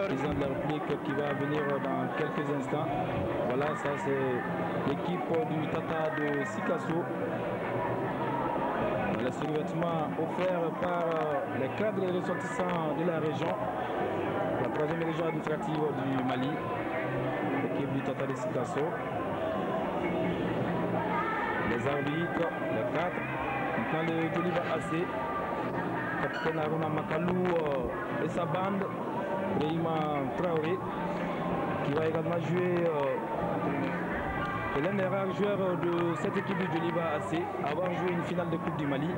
président de la République qui va venir dans quelques instants. Voilà, ça c'est l'équipe du Tata de Sikasso. Le survêtement offert par les cadres ressortissants de la région, la troisième région administrative du Mali, l'équipe du Tata de Sikasso. Les arbitres, les quatre, maintenant le Djoliba AC, capitaine Aruna Makalou et sa bande, Brahima Traoré, qui va également jouer. C'est l'un des rares joueurs de cette équipe du Djoliba AC à avoir joué une finale de Coupe du Mali.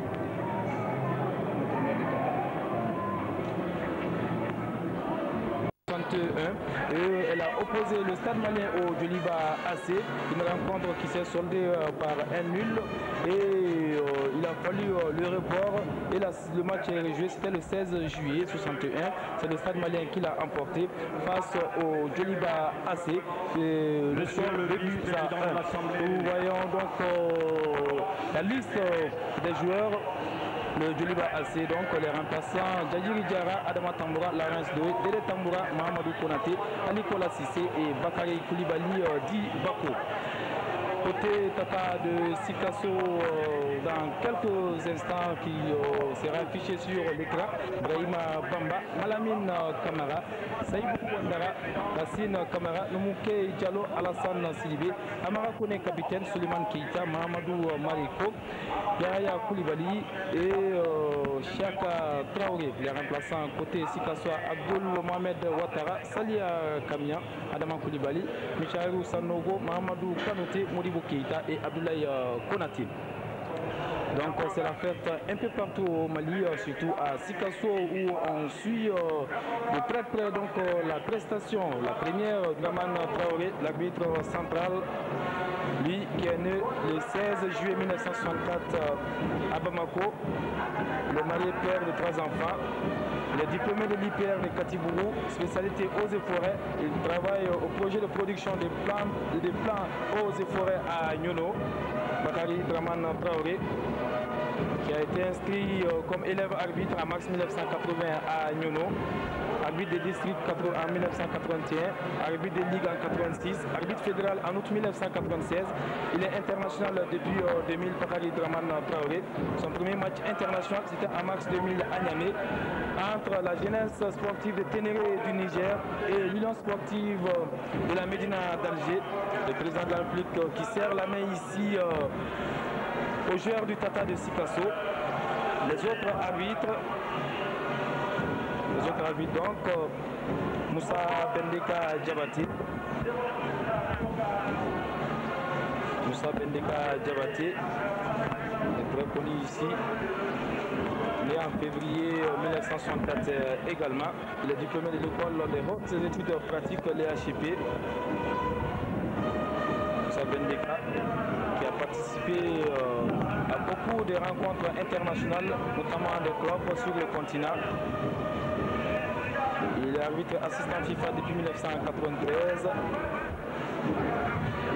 Et elle a opposé le Stade malien au Djoliba AC, une rencontre qui s'est soldée par un nul et il a fallu le report et le match est rejoué, c'était le 16 juillet 61, c'est le Stade malien qui l'a emporté face au Djoliba AC. Le soir le but à 1. Nous voyons donc la liste des joueurs. Le Djoliba AC, donc les remplaçants Djadjiri Diarra, Adama Tamboura, Laurence Doué, Dele Tamboura, Mahamadou Konaté, Nicolas Sissé et Bakary Koulibaly Di Bako. Côté Tata de Sikasso, dans quelques instants qui sera affiché sur l'écran, Brahima Bamba, Malamine Kamara, Saïbou Wandara, Racine Kamara, Noumouké Diallo, Alassane Sidibé, Amara Kone capitaine, Suleiman Keita, Mahamadou Mariko, Yahya Koulibaly et Chaka Traoré. Les remplaçants côté Sikasso, Abdul Mohamed Ouattara, Salia Kamia, Adama Koulibaly, Michaelou Sanogo, Mahamadou Kanoté, Modibo Keita et Abdoulaye Konaté. Donc c'est la fête un peu partout au Mali, surtout à Sikasso où on suit de très près donc, la prestation. La première, Draman Traoré, l'arbitre central, lui qui est né le 16 juillet 1964 à Bamako, le marié père de 3 enfants. Il est diplômé de l'IPR de Katibourou, spécialité eaux et forêts. Il travaille au projet de production des plants eaux et forêts à Nyono. Bakary Draman Traoré, qui a été inscrit comme élève arbitre en mars 1980 à Nyono, arbitre des districts en 1981, arbitre des ligues en 1986, arbitre fédéral en août 1996. Il est international depuis 2000, Bakary Draman Traoré. Son premier match international, c'était en mars 2000 à Niamey, entre la jeunesse sportive de Ténéré du Niger et l'Union sportive de la Médina d'Alger. Le président de la République qui serre la main ici aux joueurs du Tata de Sikasso. Les autres arbitres donc, Moussa Bendeka Diabaté. Moussa Bendeka Diabaté est très connu ici. Né en février 1964 également. Il est diplômé de l'école des hautes études pratiques, l'EHP. Moussa Bendeka, qui a participé à beaucoup de rencontres internationales, notamment des clubs sur le continent. Il est arbitre assistant FIFA depuis 1993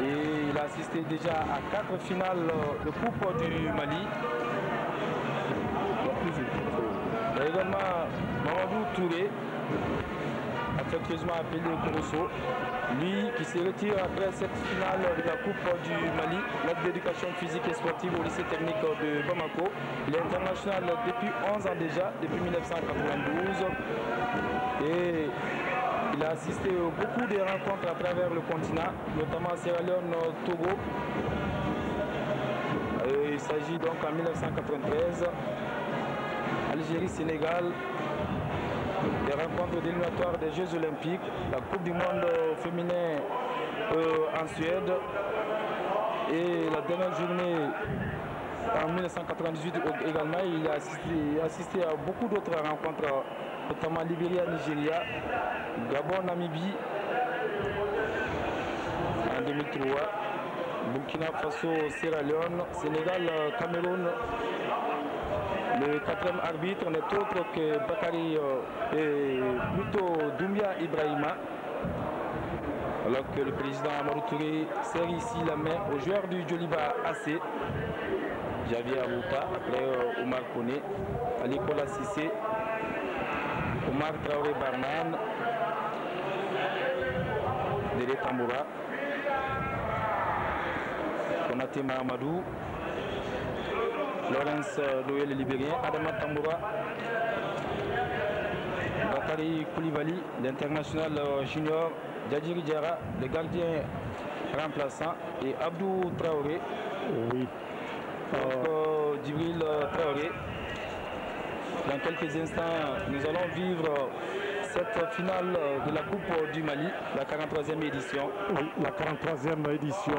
et il a assisté déjà à 4 finales de Coupe du Mali. Il y a également Mamadou Touré, affectueusement appelé Korosso, lui qui se retire après cette finale de la Coupe du Mali, l'aide d'éducation physique et sportive au lycée technique de Bamako. Il est international depuis 11 ans déjà, depuis 1992. Et il a assisté à beaucoup de rencontres à travers le continent, notamment Sierra Leone, Togo. Et il s'agit donc en 1993, Algérie, Sénégal, des rencontres d'éliminatoires des Jeux Olympiques, la Coupe du Monde féminin en Suède et la dernière journée en 1998 également. Il a assisté à beaucoup d'autres rencontres, notamment Libéria, Nigeria, Gabon, Namibie en 2003, Burkina Faso, Sierra Leone, Sénégal, Cameroun. Le 4e arbitre n'est autre que Bakary plutôt Doumbia Ibrahima. Alors que le président Amadou Touré serre ici la main aux joueurs du Djoliba AC. Javier Abouta, après Omar Kone, Nicolas Sissé, Omar Traoré Barman, Dede Tamboura, Konaté Mahamadou, Laurence Noël le Libérien, Adama Tamboura, Bakary Koulibaly, l'international junior, Djadjiri Diarra, le gardien remplaçant, et Abdou Traoré. Oui. Djibril Traoré. Dans quelques instants, nous allons vivre cette finale de la Coupe du Mali, la 43e édition. Oui, la 43e édition,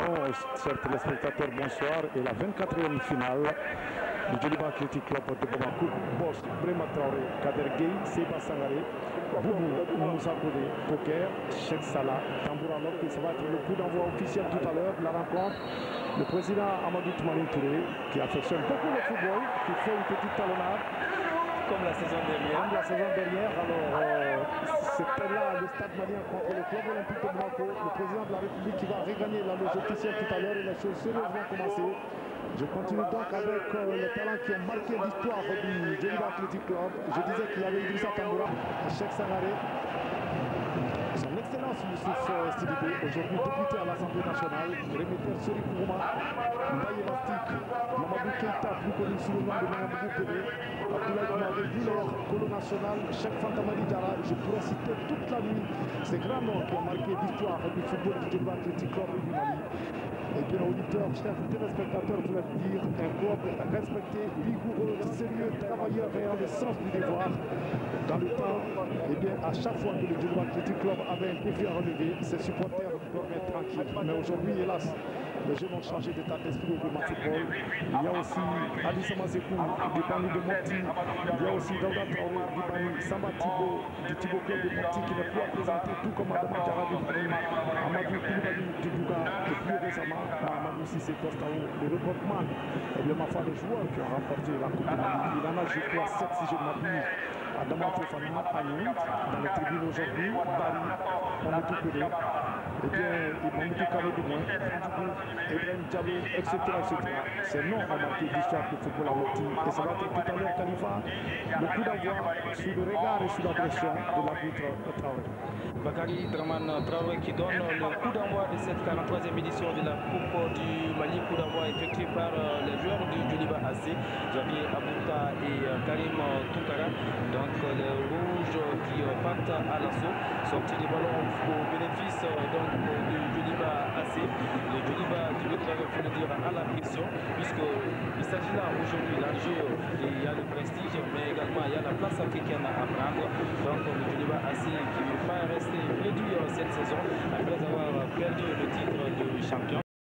chers téléspectateurs, bonsoir, et la 24e finale du Djoliba Athletic Club de Bamako. Boss, Brema Traoré, Kader Gueye, Seba Sangaré, Boubou Moussa Kodé, Poker, Cheikh Salah, Tamboura. Alors que ça va être le coup d'envoi officiel tout à l'heure de la rencontre. Le président Amadou Toumani Touré, qui affectionne beaucoup le football, qui fait une petite talonnade. Comme la saison dernière. Comme la saison dernière. Alors, c'était là le stade malien contre le club olympique de Bamako. Le président de la République qui va regagner la loge officielle tout à l'heure et les choses sérieuses vont commencer. Je continue donc avec les talents qui ont marqué l'histoire du Djoliba Athletic Club. Je disais qu'il y avait Idrissa Tamboura, Cheikh Sangaré, son excellence Youssouf Sidibé, aujourd'hui député à l'Assemblée nationale, Réméter Sori Kourouma, Mbaye Elastique, Mamadou Keïta, plus connu sous le nom de Mamadou Kébé, Abdoulaye Koumaré, Villers, Colo National, Cheikh Fantamadi Diarra. Je pourrais citer toute la nuit ces grands noms qui ont marqué l'histoire du football du Djoliba Athletic Club du Mali. Et bien, auditeurs, chers téléspectateurs, je voulais dire un club respecté, vigoureux, sérieux, travailleur ayant le sens du devoir. Dans le temps, et bien, à chaque fois que le Djoliba Athletic Club avait un défi à relever, ses supporters dormaient tranquilles. Mais aujourd'hui, hélas, les jeunes ont changé d'état d'esprit au Bama Football. Il y a aussi Adissama Sekou, du Bani de Monti. Il y a aussi Daouda Traoré, du Bani, Samba Thibaut, du Thibaut Club de Monti, qui n'est plus à présenter, tout comme Adama Diarra du Bani, Amadou Koulibaly du Bouga, et plus récemment, Mahamadou Sissé Tostao, le recordman. Et bien, ma foi, les joueurs qui ont remporté la Coupe du Mali, il en a, je crois, 7 si je ne m'abuse. Adama Fofana, Ayoun, dans les tribunes aujourd'hui, Bari, Mamadou Koudé, et bien, Mamadou Kane du moins, Ibrahim Diallo, etc. Ces noms ont marqué l'histoire du football à Mopti. Et ça va être tout à l'heure, Khalifa, le coup d'envoi sous le regard et sous la pression de l'arbitre Traoré. Bakary Draman Traoré qui donne le coup d'envoi de cette 43e édition de la Coupe du Mali, coup d'envoi effectué par les joueurs du Djoliba AC, Javier Abouta et Karim Toukara. Donc les rouges qui partent à l'assaut, sortie du ballon au bénéfice donc, du Djoliba AC. Le Djoliba qui veut le dire à la pression, puisqu'il s'agit là aujourd'hui l'enjeu, il y a le prestige, mais également il y a la place africaine à prendre. Donc le Djoliba AC qui ne veut pas rester réduit cette saison après avoir perdu le titre de champion.